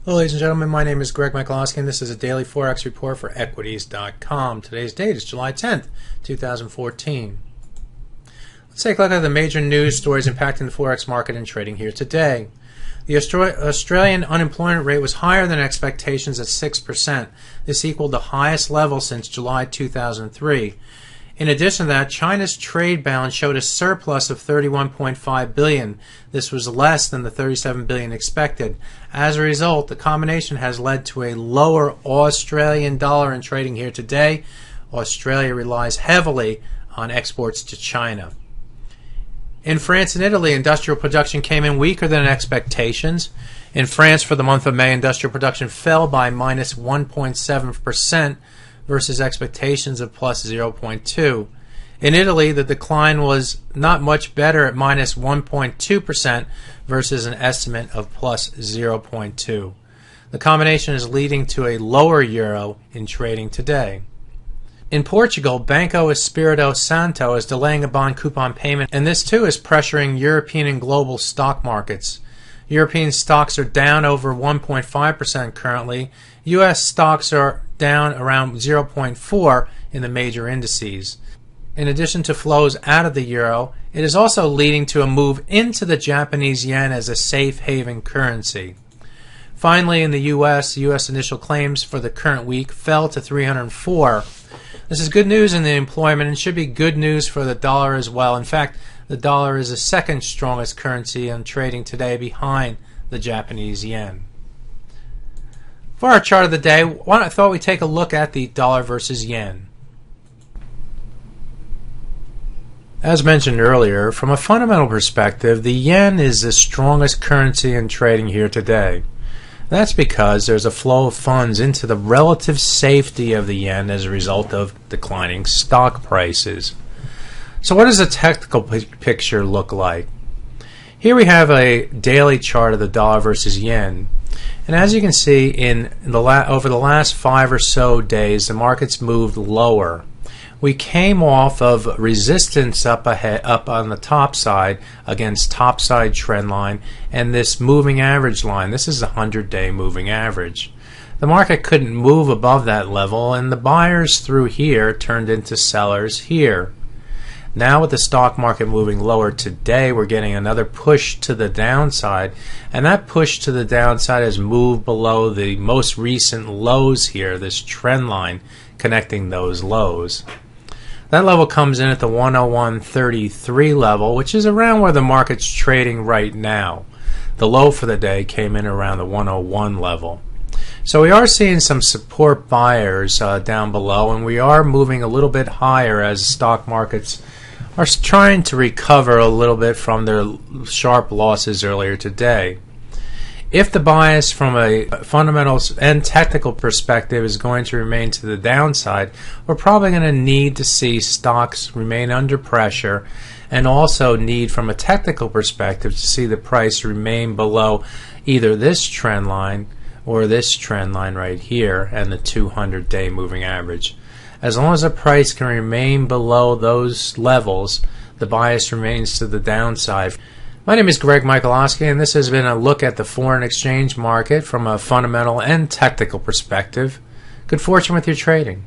Hello ladies and gentlemen, my name is Greg Michalowski and this is a daily Forex report for equities.com. Today's date is July 10th, 2014. Let's take a look at the major news stories impacting the Forex market and trading here today. The Australian unemployment rate was higher than expectations at 6%. This equaled the highest level since July 2003. In addition to that, China's trade balance showed a surplus of $31.5 billion. This was less than the $37 billion expected. As a result, the combination has led to a lower Australian dollar in trading here today. Australia relies heavily on exports to China. In France and Italy, industrial production came in weaker than expectations. In France, for the month of May, industrial production fell by minus 1.7%. versus expectations of plus 0.2. In Italy, the decline was not much better at minus 1.2% versus an estimate of plus 0.2. The combination is leading to a lower euro in trading today. In Portugal, Banco Espírito Santo is delaying a bond coupon payment, and this too is pressuring European and global stock markets. European stocks are down over 1.5% currently. U.S. stocks are down around 0.4 in the major indices. In addition to flows out of the euro, it is also leading to a move into the Japanese yen as a safe haven currency. Finally, in the U.S., U.S. initial claims for the current week fell to 304. This is good news in the employment and should be good news for the dollar as well. In fact, the dollar is the second strongest currency in trading today behind the Japanese yen. For our chart of the day, I thought we'd take a look at the dollar versus yen. As mentioned earlier, from a fundamental perspective, the yen is the strongest currency in trading here today. That's because there's a flow of funds into the relative safety of the yen as a result of declining stock prices. So what does the technical picture look like? Here we have a daily chart of the dollar versus yen. And as you can see, over the last 5 or so days, the market's moved lower. We came off of resistance up on the top side against topside trend line and this moving average line. This is the 100-day moving average. The market couldn't move above that level, and the buyers through here turned into sellers here. Now with the stock market moving lower today, we're getting another push to the downside, and that push to the downside has moved below the most recent lows here, this trend line connecting those lows. That level comes in at the 101.33 level, which is around where the market's trading right now. The low for the day came in around the 101 level. So we are seeing some support buyers down below, and we are moving a little bit higher as stock markets are trying to recover a little bit from their sharp losses earlier today. If the bias from a fundamentals and technical perspective is going to remain to the downside, we're probably going to need to see stocks remain under pressure, and also need from a technical perspective to see the price remain below either this trend line or this trend line right here and the 200-day moving average. As long as the price can remain below those levels, the bias remains to the downside. My name is Greg Michalowski, and this has been a look at the foreign exchange market from a fundamental and technical perspective. Good fortune with your trading.